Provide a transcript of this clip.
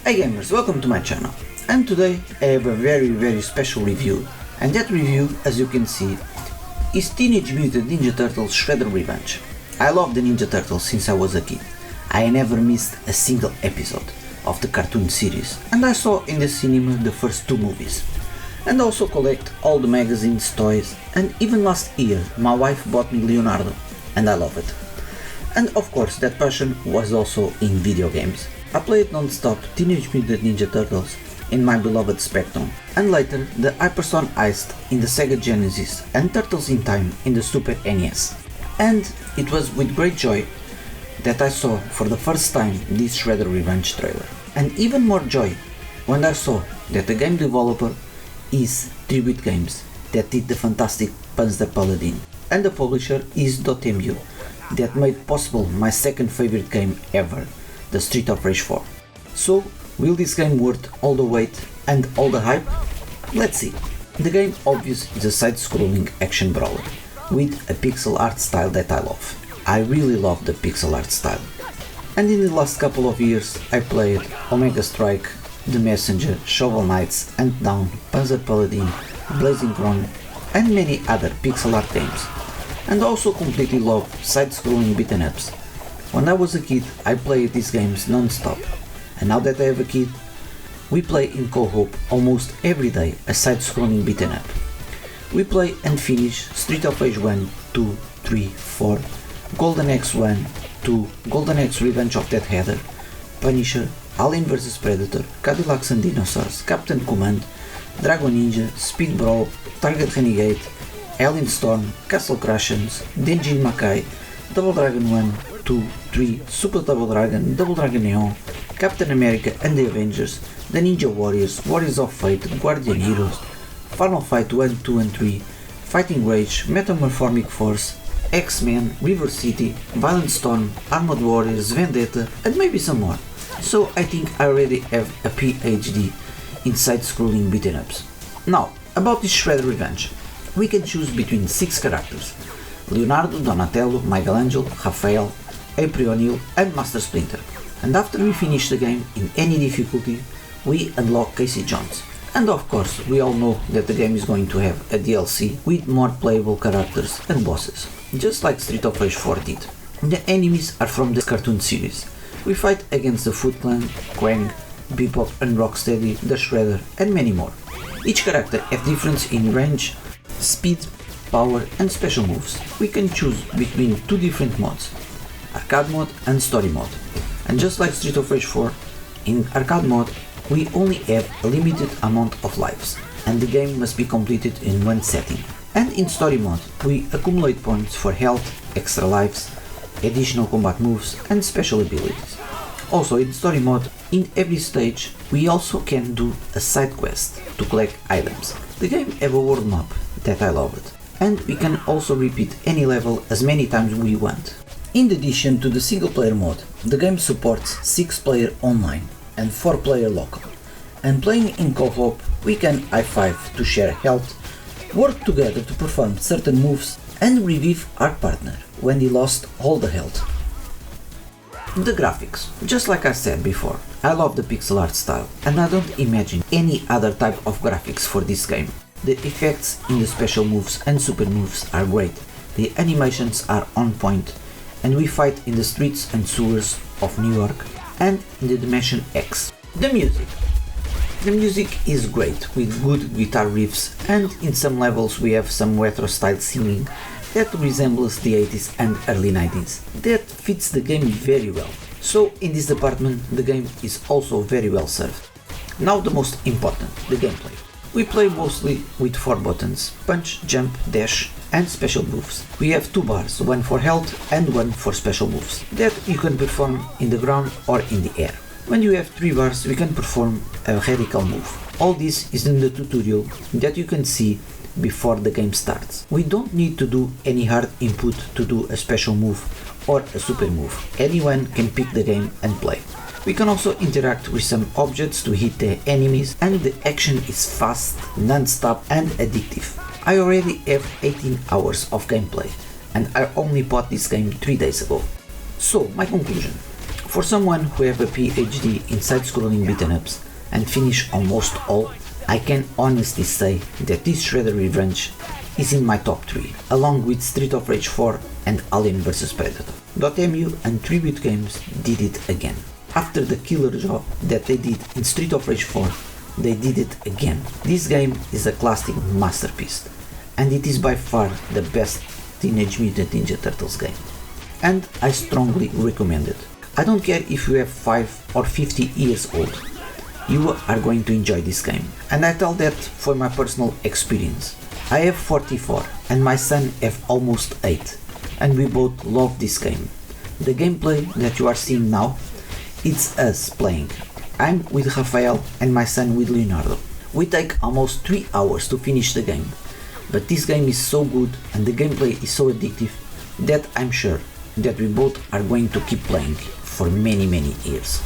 Hey gamers, welcome to my channel, and today I have a very special review, and that review, as you can see, is Teenage Mutant Ninja Turtles Shredder Revenge. I love the Ninja Turtles since I was a kid. I never missed a single episode of the cartoon series, and I saw in the cinema the first two movies. And also collect all the magazines, toys, and even last year my wife bought me Leonardo, and I love it. And of course that passion was also in video games. I played non-stop Teenage Mutant Ninja Turtles in my beloved Spectrum, and later the Hyperstone Heist in the Sega Genesis and Turtles in Time in the Super NES. And it was with great joy that I saw for the first time this Shredder Revenge trailer. And even more joy when I saw that the game developer is Tribute Games, that did the fantastic Panzer Paladin, and the publisher is Dotemu, that made possible my second favorite game ever, the Street of Rage 4. So, will this game worth all the wait and all the hype? Let's see. The game obviously is a side-scrolling action brawler, with a pixel art style that I love. I really love the pixel art style. And in the last couple of years I played Omega Strike, The Messenger, Shovel Knights, Hunt Down, Panzer Paladin, Blazing Chrome, and many other pixel art games. And also completely love side-scrolling beat-em-ups. When I was a kid I played these games non-stop, and now that I have a kid, we play in co-op almost every day a side-scrolling beat-em-up. We play and finish Street of Rage 1, 2, 3, 4, Golden Axe 1, 2, Golden Axe Revenge of Death Header, Punisher, Alien vs Predator, Cadillacs and Dinosaurs, Captain Command, Dragon Ninja, Speed Brawl, Target Renegade, Alien Storm, Castle Crashers, Denjin Makai, Double Dragon 1, 2, 3, Super Double Dragon Neon, Captain America and the Avengers, The Ninja Warriors, Warriors of Fate, Guardian Heroes, Final Fight 1, 2 and 3, Fighting Rage, Metamorphomic Force, X-Men, River City, Violent Storm, Armored Warriors, Vendetta, and maybe some more. So I think I already have a PhD in side-scrolling beat-em-ups. Now, about this Shredder Revenge. We can choose between 6 characters: Leonardo, Donatello, Michelangelo, Raphael, April O'Neil and Master Splinter. And after we finish the game in any difficulty, we unlock Casey Jones. And of course, we all know that the game is going to have a DLC with more playable characters and bosses, just like Street of Rage 4 did. The enemies are from the cartoon series. We fight against the Foot Clan, Krang, Bebop and Rocksteady, the Shredder and many more. Each character has difference in range, speed, power and special moves. We can choose between 2 different modes, Arcade mode and Story mode. And just like Street of Rage 4, in Arcade mode we only have a limited amount of lives, and the game must be completed in one setting. And in Story mode we accumulate points for health, extra lives, additional combat moves and special abilities. Also in Story mode, in every stage we also can do a side quest to collect items. The game have a world map that I love it, and we can also repeat any level as many times we want. In addition to the single player mode, the game supports 6-player online and 4-player local, and playing in co-op we can high five to share health, work together to perform certain moves and revive our partner when he lost all the health. The graphics, just like I said before, I love the pixel art style and I don't imagine any other type of graphics for this game. The effects in the special moves and super moves are great, the animations are on point, and we fight in the streets and sewers of New York and in the Dimension X. The music. The music is great, with good guitar riffs, and in some levels we have some retro style singing that resembles the 80s and early 90s. That fits the game very well. So in this department the game is also very well served. Now the most important, the gameplay. We play mostly with 4 buttons: punch, jump, dash and special moves. We have 2 bars, one for health and one for special moves, that you can perform in the ground or in the air. When you have 3 bars we can perform a radical move. All this is in the tutorial that you can see before the game starts. We don't need to do any hard input to do a special move or a super move. Anyone can pick the game and play. We can also interact with some objects to hit the enemies, and the action is fast, non-stop and addictive. I already have 18 hours of gameplay and I only bought this game 3 days ago. So my conclusion. For someone who have a PhD in side-scrolling beat-em-ups and finish almost all, I can honestly say that this Shredder Revenge is in my top 3, along with Street of Rage 4 and Alien vs Predator. Dotemu and Tribute Games did it again. After the killer job that they did in Street of Rage 4, they did it again. This game is a classic masterpiece, and it is by far the best Teenage Mutant Ninja Turtles game, and I strongly recommend it. I don't care if you have 5 or 50 years old, you are going to enjoy this game, and I tell that for my personal experience. I have 44 and my son have almost 8, and we both love this game. The gameplay that you are seeing now, it's us playing. I'm with Rafael and my son with Leonardo. We take almost 3 hours to finish the game, but this game is so good and the gameplay is so addictive that I'm sure that we both are going to keep playing for many years.